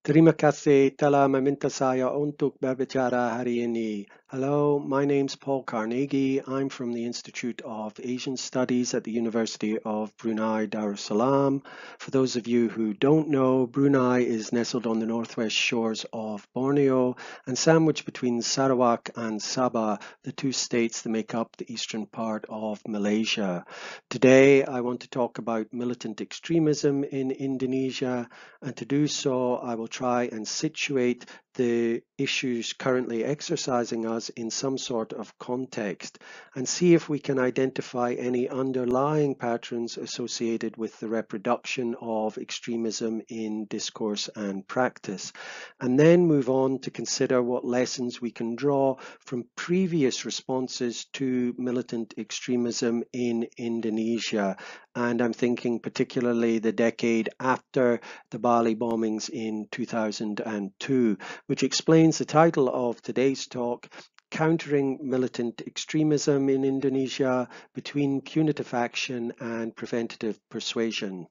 Terima kasih telah meminta saya untuk berbicara hari ini. Hello, my name's Paul Carnegie. I'm from the Institute of Asian Studies at the University of Brunei Darussalam. For those of you who don't know, Brunei is nestled on the northwest shores of Borneo and sandwiched between Sarawak and Sabah, the two states that make up the eastern part of Malaysia. Today, I want to talk about militant extremism in Indonesia, and to do so, I will try and situate the issues currently exercising us in some sort of context and see if we can identify any underlying patterns associated with the reproduction of extremism in discourse and practice, and then move on to consider what lessons we can draw from previous responses to militant extremism in Indonesia. And I'm thinking particularly the decade after the Bali bombings in 2002, which explains the title of today's talk, Countering Militant Extremism in Indonesia Between Punitive Action and Preventative Persuasion.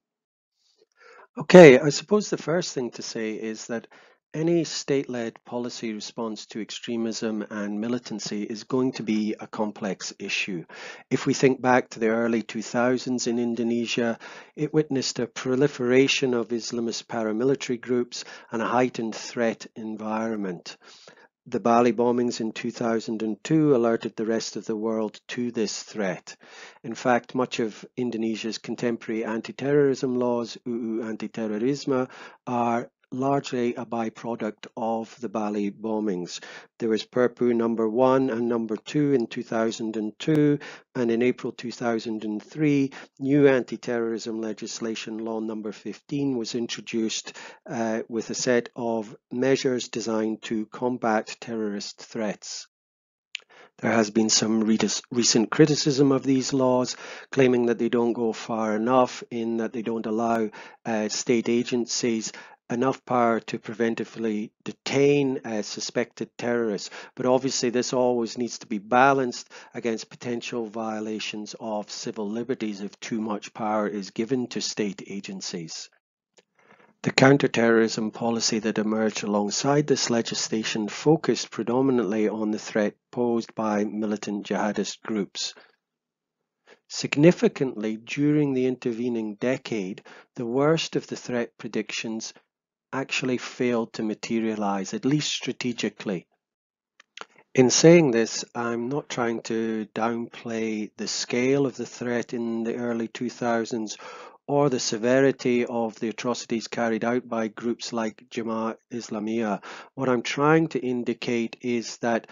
Okay, I suppose the first thing to say is that any state-led policy response to extremism and militancy is going to be a complex issue. If we think back to the early 2000s in Indonesia, it witnessed a proliferation of Islamist paramilitary groups and a heightened threat environment. The Bali bombings in 2002 alerted the rest of the world to this threat. In fact, much of Indonesia's contemporary anti-terrorism laws, UU Anti-Terorisme, are largely a byproduct of the Bali bombings. There was Perpu number 1 and number 2 in 2002, and in April 2003, new anti-terrorism legislation, law number 15, was introduced with a set of measures designed to combat terrorist threats. There has been some recent criticism of these laws, claiming that they don't go far enough in that they don't allow state agencies enough power to preventively detain suspected terrorists. But obviously this always needs to be balanced against potential violations of civil liberties if too much power is given to state agencies. The counterterrorism policy that emerged alongside this legislation focused predominantly on the threat posed by militant jihadist groups. Significantly, during the intervening decade, the worst of the threat predictions actually failed to materialize, at least strategically. In saying this, I'm not trying to downplay the scale of the threat in the early 2000s or the severity of the atrocities carried out by groups like Jemaah Islamiyah. What I'm trying to indicate is that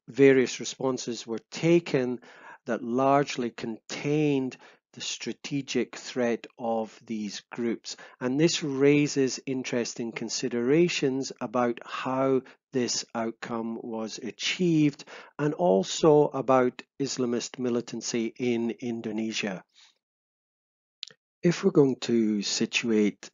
various responses were taken that largely contained the strategic threat of these groups. And this raises interesting considerations about how this outcome was achieved and also about Islamist militancy in Indonesia. If we're going to situate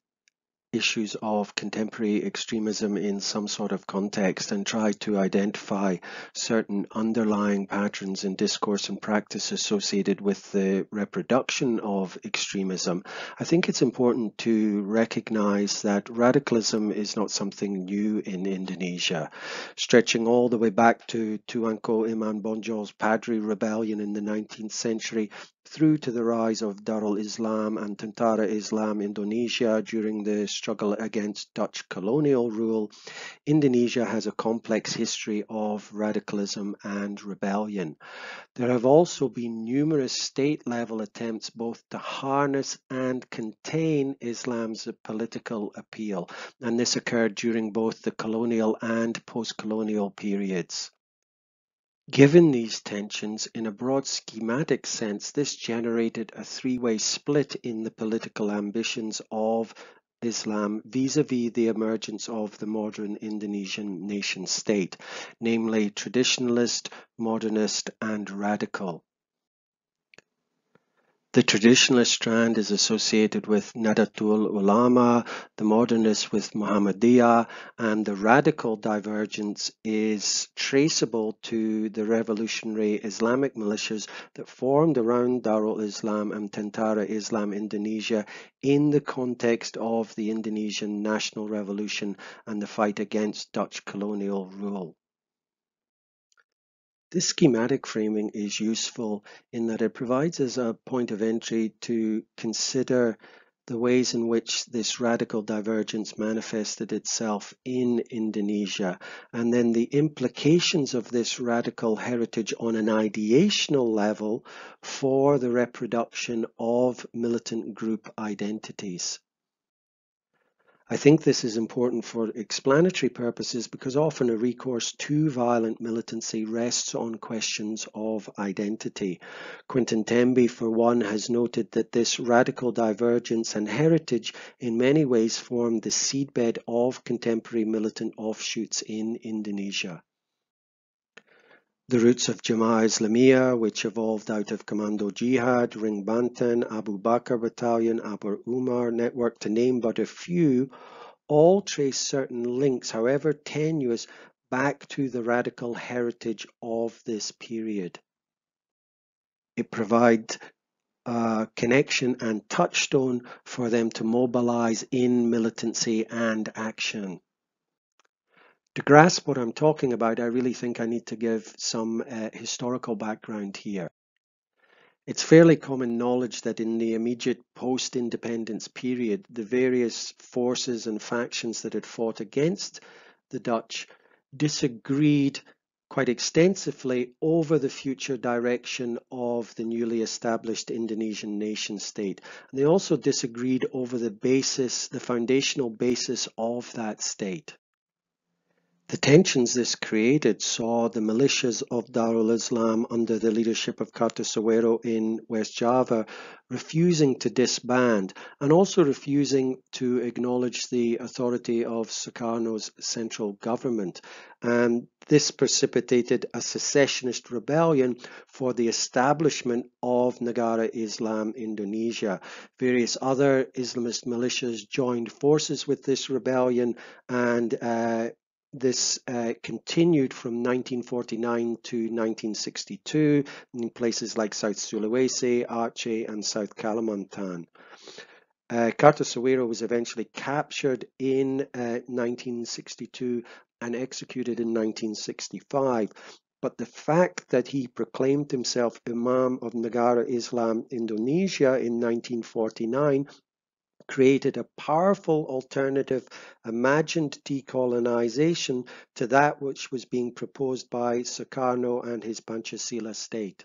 issues of contemporary extremism in some sort of context and try to identify certain underlying patterns in discourse and practice associated with the reproduction of extremism, I think it's important to recognize that radicalism is not something new in Indonesia. Stretching all the way back to Tuanku Imam Bonjol's Padri rebellion in the 19th century, through to the rise of Darul Islam and Tentara Islam Indonesia during the struggle against Dutch colonial rule, Indonesia has a complex history of radicalism and rebellion. There have also been numerous state-level attempts both to harness and contain Islam's political appeal, and this occurred during both the colonial and post-colonial periods. Given these tensions, in a broad schematic sense, this generated a three-way split in the political ambitions of Islam vis-à-vis the emergence of the modern Indonesian nation state, namely traditionalist, modernist, and radical. The traditionalist strand is associated with Nahdlatul Ulama, the modernist with Muhammadiyah, and the radical divergence is traceable to the revolutionary Islamic militias that formed around Darul Islam and Tentara Islam Indonesia in the context of the Indonesian National Revolution and the fight against Dutch colonial rule. This schematic framing is useful in that it provides us a point of entry to consider the ways in which this radical divergence manifested itself in Indonesia, and then the implications of this radical heritage on an ideational level for the reproduction of militant group identities. I think this is important for explanatory purposes because often a recourse to violent militancy rests on questions of identity. Quentin Temby, for one, has noted that this radical divergence and heritage in many ways formed the seedbed of contemporary militant offshoots in Indonesia. The roots of Jamaah Islamiyah, which evolved out of Commando Jihad, Ring Banten, Abu Bakr Battalion, Abu Umar Network, to name but a few, all trace certain links, however tenuous, back to the radical heritage of this period. It provides a connection and touchstone for them to mobilize in militancy and action. To grasp what I'm talking about, I really think I need to give some historical background here. It's fairly common knowledge that in the immediate post-independence period, the various forces and factions that had fought against the Dutch disagreed quite extensively over the future direction of the newly established Indonesian nation state. And they also disagreed over the foundational basis of that state. The tensions this created saw the militias of Darul Islam under the leadership of Kartosuwiro in West Java refusing to disband and also refusing to acknowledge the authority of Sukarno's central government. And this precipitated a secessionist rebellion for the establishment of Negara Islam Indonesia. Various other Islamist militias joined forces with this rebellion, and this continued from 1949 to 1962 in places like South Sulawesi, Aceh, and South Kalimantan. Kartosuwiro was eventually captured in 1962 and executed in 1965. But the fact that he proclaimed himself Imam of Negara Islam Indonesia in 1949 created a powerful alternative imagined decolonization to that which was being proposed by Sukarno and his Pancasila state.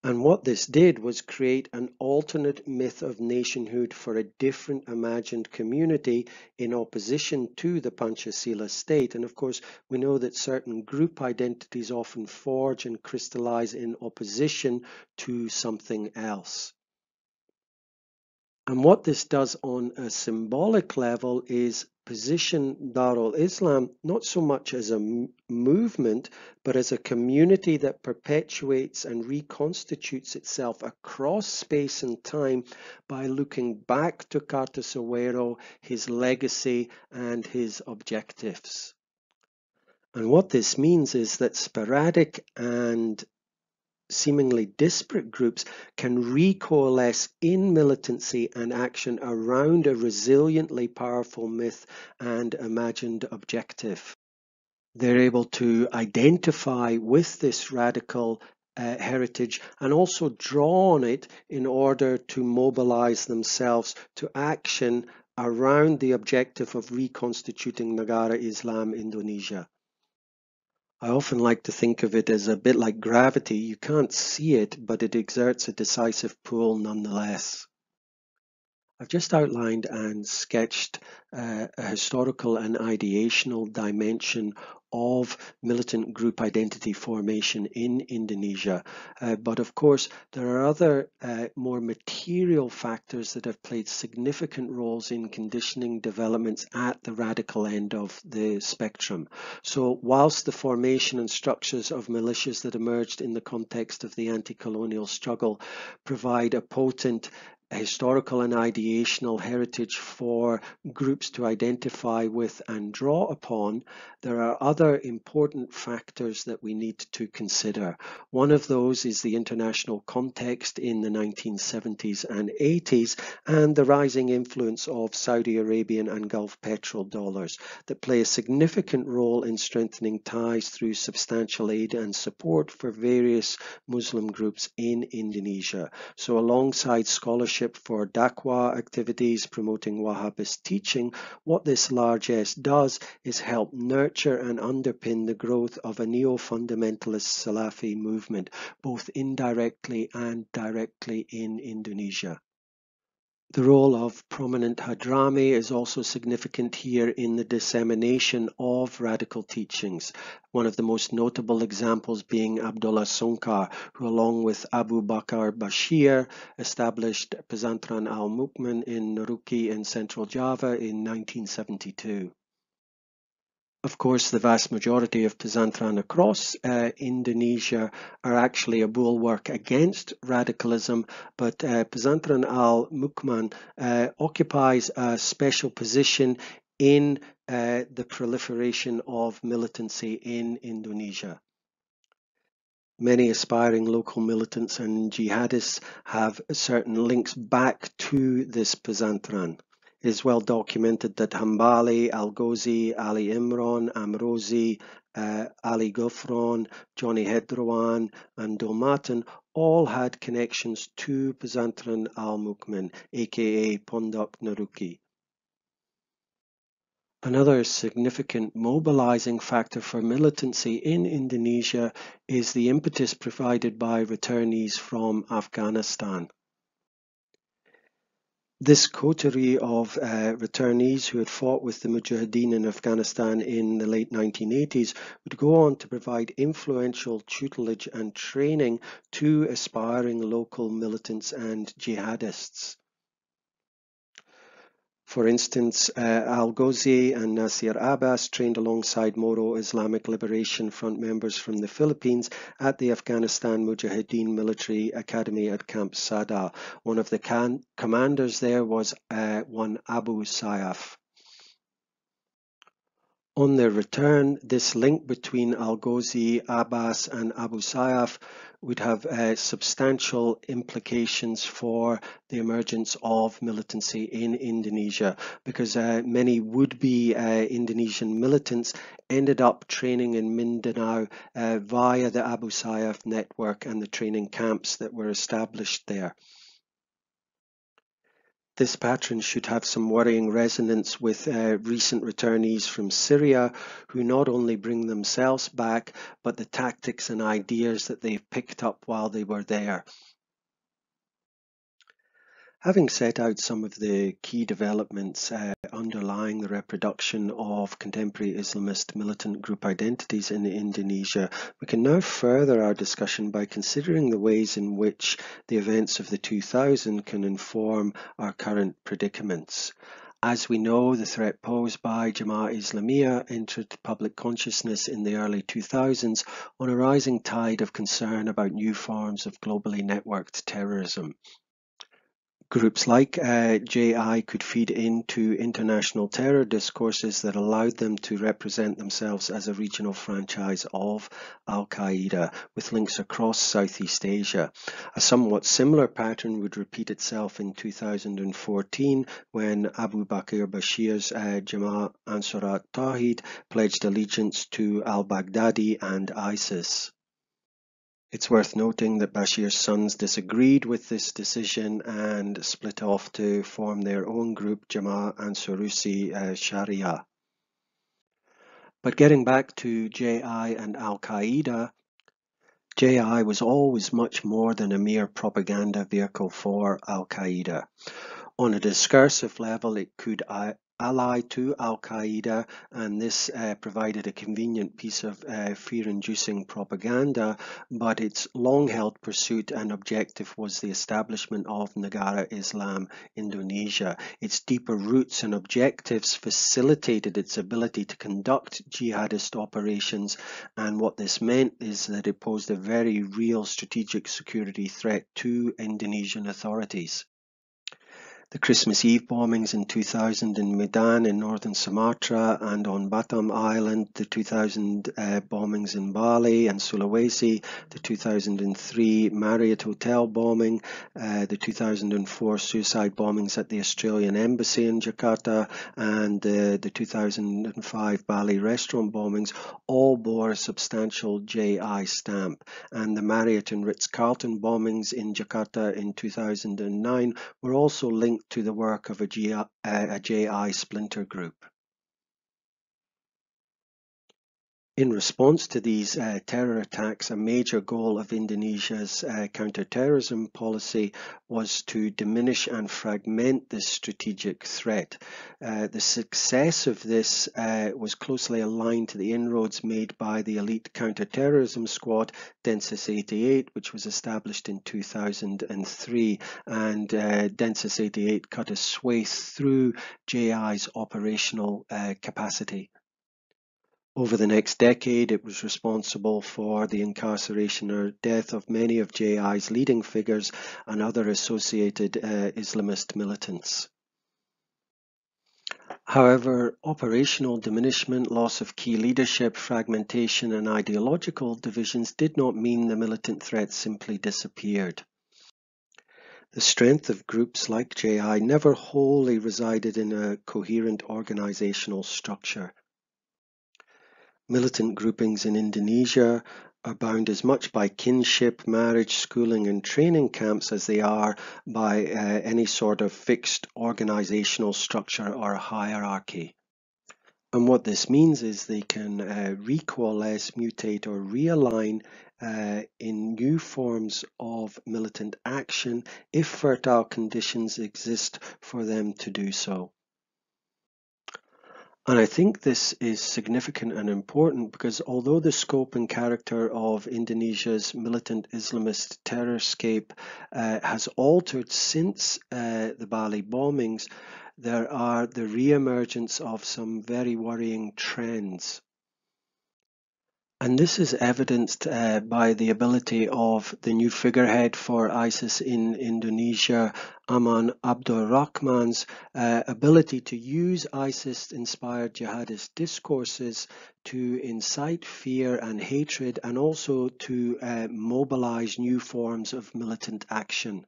And what this did was create an alternate myth of nationhood for a different imagined community in opposition to the Pancasila state. And of course, we know that certain group identities often forge and crystallize in opposition to something else. And what this does on a symbolic level is position Darul Islam not so much as a movement, but as a community that perpetuates and reconstitutes itself across space and time by looking back to Kartosuwiro, his legacy, and his objectives. And what this means is that sporadic and seemingly disparate groups can recoalesce in militancy and action around a resiliently powerful myth and imagined objective. They're able to identify with this radical heritage and also draw on it in order to mobilize themselves to action around the objective of reconstituting Negara Islam Indonesia. I often like to think of it as a bit like gravity. You can't see it, but it exerts a decisive pull nonetheless. I've just outlined and sketched a historical and ideational dimension of militant group identity formation in Indonesia. But of course, there are other more material factors that have played significant roles in conditioning developments at the radical end of the spectrum. So whilst the formation and structures of militias that emerged in the context of the anti-colonial struggle provide a potent historical and ideational heritage for groups to identify with and draw upon, there are other important factors that we need to consider. One of those is the international context in the 1970s and 80s and the rising influence of Saudi Arabian and Gulf petrodollars that play a significant role in strengthening ties through substantial aid and support for various Muslim groups in Indonesia. So alongside scholarship for Dakwah activities promoting Wahhabist teaching, what this largesse does is help nurture and underpin the growth of a neo-fundamentalist Salafi movement, both indirectly and directly in Indonesia. The role of prominent Hadrami is also significant here in the dissemination of radical teachings, one of the most notable examples being Abdullah Sonkar, who along with Abu Bakar Bashir established Pesantren Al-Mukmin in Nuruki in Central Java in 1972. Of course, the vast majority of pesantren across Indonesia are actually a bulwark against radicalism, but Pesantren Al-Mukmin occupies a special position in the proliferation of militancy in Indonesia. Many aspiring local militants and jihadists have certain links back to this pesantren. It is well documented that Hambali, Algozi, Ali Imran, Amrozi, Ali Gufron, Johnny Hedrowan, and Dolmatan all had connections to Pesantren Al-Mukmin, aka Pondok Nuruki. Another significant mobilizing factor for militancy in Indonesia is the impetus provided by returnees from Afghanistan. This coterie of returnees who had fought with the Mujahideen in Afghanistan in the late 1980s would go on to provide influential tutelage and training to aspiring local militants and jihadists. For instance, Al-Ghozi and Nasir Abbas trained alongside Moro Islamic Liberation Front members from the Philippines at the Afghanistan Mujahideen Military Academy at Camp Sada. One of the commanders there was one Abu Sayyaf. On their return, this link between Al-Ghozi, Abbas and Abu Sayyaf would have substantial implications for the emergence of militancy in Indonesia, because many would-be Indonesian militants ended up training in Mindanao via the Abu Sayyaf network and the training camps that were established there. This pattern should have some worrying resonance with recent returnees from Syria, who not only bring themselves back, but the tactics and ideas that they've picked up while they were there. Having set out some of the key developments underlying the reproduction of contemporary Islamist militant group identities in Indonesia, we can now further our discussion by considering the ways in which the events of the 2000s can inform our current predicaments. As we know, the threat posed by Jamaat Islamiyah entered public consciousness in the early 2000s on a rising tide of concern about new forms of globally networked terrorism. Groups like JI could feed into international terror discourses that allowed them to represent themselves as a regional franchise of Al-Qaeda with links across Southeast Asia. A somewhat similar pattern would repeat itself in 2014 when Abu Bakr Bashir's Jamaat Ansarat Tawhid pledged allegiance to al-Baghdadi and ISIS. It's worth noting that Bashir's sons disagreed with this decision and split off to form their own group, Jamaat Ansarusi Sharia. But getting back to JI and Al-Qaeda, JI was always much more than a mere propaganda vehicle for Al-Qaeda. On a discursive level, it could ally to Al-Qaeda, and this provided a convenient piece of fear-inducing propaganda, but its long-held pursuit and objective was the establishment of Negara Islam Indonesia. Its deeper roots and objectives facilitated its ability to conduct jihadist operations, and what this meant is that it posed a very real strategic security threat to Indonesian authorities. The Christmas Eve bombings in 2000 in Medan in northern Sumatra and on Batam Island, the 2000 bombings in Bali and Sulawesi, the 2003 Marriott Hotel bombing, the 2004 suicide bombings at the Australian Embassy in Jakarta, and the 2005 Bali restaurant bombings all bore a substantial JI stamp. And the Marriott and Ritz-Carlton bombings in Jakarta in 2009 were also linked to the work of a JI splinter group. In response to these terror attacks, a major goal of Indonesia's counterterrorism policy was to diminish and fragment this strategic threat. The success of this was closely aligned to the inroads made by the elite counterterrorism squad, Densus 88, which was established in 2003, and Densus 88 cut a swathe through JI's operational capacity. Over the next decade, it was responsible for the incarceration or death of many of JI's leading figures and other associated Islamist militants. However, operational diminishment, loss of key leadership, fragmentation, and ideological divisions did not mean the militant threat simply disappeared. The strength of groups like JI never wholly resided in a coherent organizational structure. Militant groupings in Indonesia are bound as much by kinship, marriage, schooling and training camps as they are by any sort of fixed organizational structure or hierarchy. And what this means is they can recoalesce, mutate or realign in new forms of militant action if fertile conditions exist for them to do so. And I think this is significant and important because although the scope and character of Indonesia's militant Islamist terrorscape has altered since the Bali bombings, there are the re-emergence of some very worrying trends. And this is evidenced by the ability of the new figurehead for ISIS in Indonesia, Aman Abdurrahman's ability to use ISIS-inspired jihadist discourses to incite fear and hatred and also to mobilize new forms of militant action.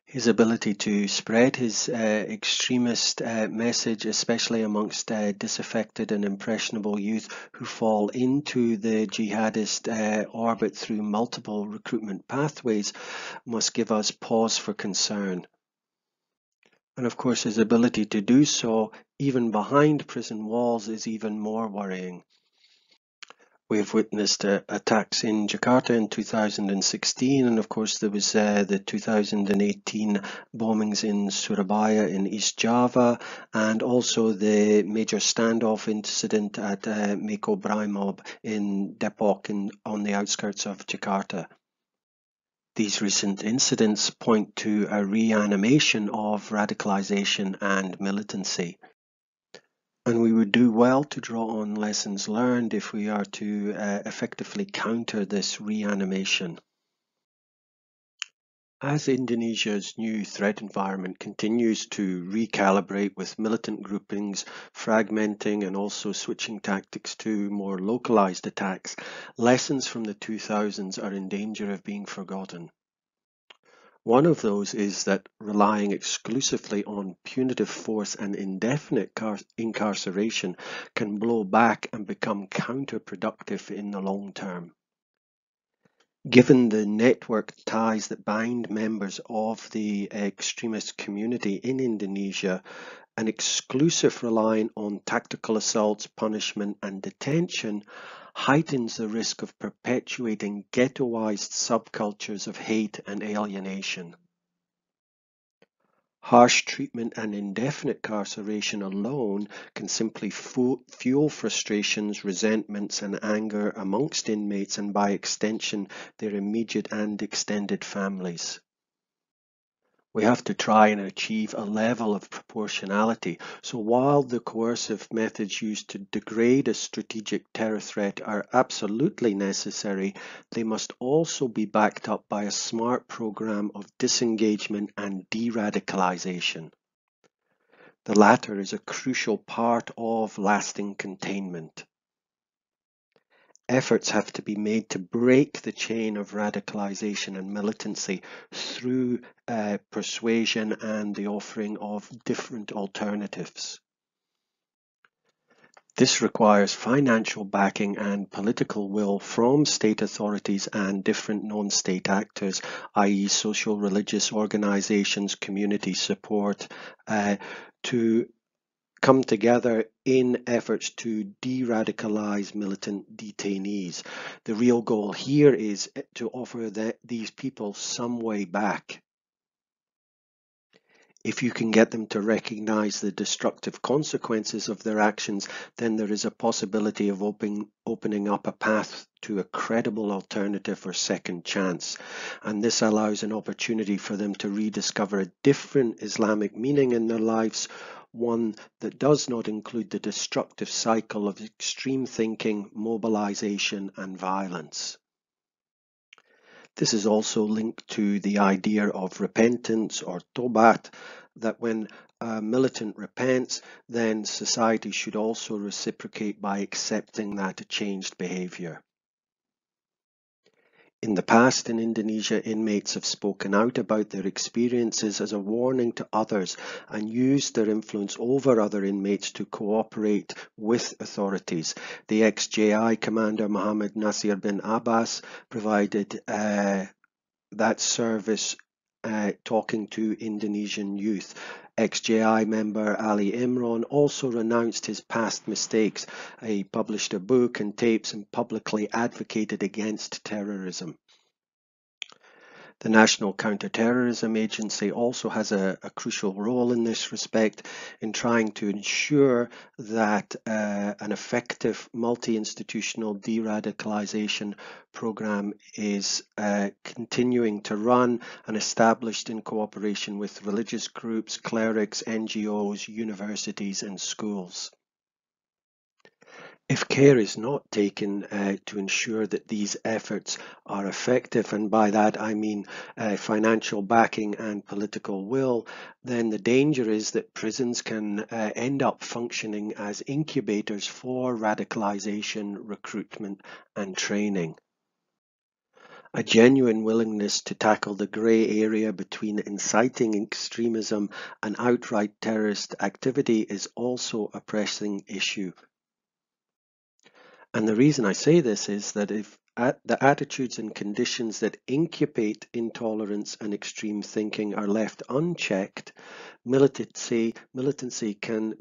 His ability to spread his extremist message, especially amongst disaffected and impressionable youth who fall into the jihadist orbit through multiple recruitment pathways, must give us pause for concern. And of course, his ability to do so, even behind prison walls, is even more worrying. We have witnessed attacks in Jakarta in 2016, and of course there was the 2018 bombings in Surabaya in East Java, and also the major standoff incident at Mako Brimob in Depok on the outskirts of Jakarta. These recent incidents point to a reanimation of radicalization and militancy. And we would do well to draw on lessons learned if we are to effectively counter this reanimation. As Indonesia's new threat environment continues to recalibrate with militant groupings fragmenting and also switching tactics to more localized attacks, lessons from the 2000s are in danger of being forgotten. One of those is that relying exclusively on punitive force and indefinite incarceration can blow back and become counterproductive in the long term. Given the network ties that bind members of the extremist community in Indonesia, an exclusive relying on tactical assaults, punishment and detention heightens the risk of perpetuating ghettoized subcultures of hate and alienation. Harsh treatment and indefinite incarceration alone can simply fuel frustrations, resentments, and anger amongst inmates and by extension their immediate and extended families. We have to try and achieve a level of proportionality. So while the coercive methods used to degrade a strategic terror threat are absolutely necessary, they must also be backed up by a smart program of disengagement and de-radicalization. The latter is a crucial part of lasting containment. Efforts have to be made to break the chain of radicalization and militancy through persuasion and the offering of different alternatives. This requires financial backing and political will from state authorities and different non-state actors, i.e. social religious organizations, community support, to come together in efforts to de-radicalize militant detainees. The real goal here is to offer these people some way back. If you can get them to recognize the destructive consequences of their actions, then there is a possibility of opening up a path to a credible alternative or second chance. And this allows an opportunity for them to rediscover a different Islamic meaning in their lives, one that does not include the destructive cycle of extreme thinking, mobilization, and violence. This is also linked to the idea of repentance or tobat, that when a militant repents, then society should also reciprocate by accepting that changed behavior. In the past in Indonesia, inmates have spoken out about their experiences as a warning to others and used their influence over other inmates to cooperate with authorities. The ex-JI commander Muhammad Nasir bin Abbas provided that service talking to Indonesian youth. Ex-JI member Ali Imran also renounced his past mistakes. He published a book and tapes and publicly advocated against terrorism. The National Counterterrorism Agency also has a crucial role in this respect in trying to ensure that an effective multi-institutional de-radicalization program is continuing to run and established in cooperation with religious groups, clerics, NGOs, universities and schools. If care is not taken to ensure that these efforts are effective, and by that I mean financial backing and political will, then the danger is that prisons can end up functioning as incubators for radicalization, recruitment, and training. A genuine willingness to tackle the grey area between inciting extremism and outright terrorist activity is also a pressing issue. And the reason I say this is that if the attitudes and conditions that incubate intolerance and extreme thinking are left unchecked, militancy can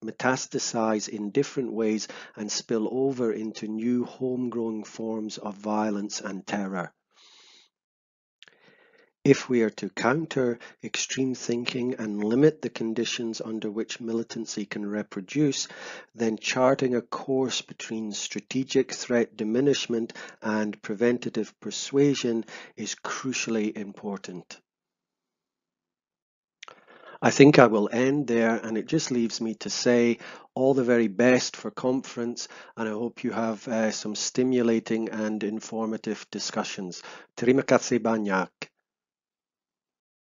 metastasize in different ways and spill over into new homegrown forms of violence and terror. If we are to counter extreme thinking and limit the conditions under which militancy can reproduce, then charting a course between strategic threat diminishment and preventative persuasion is crucially important. I think I will end there, and it just leaves me to say all the very best for conference, and I hope you have some stimulating and informative discussions. Terima kasih banyak.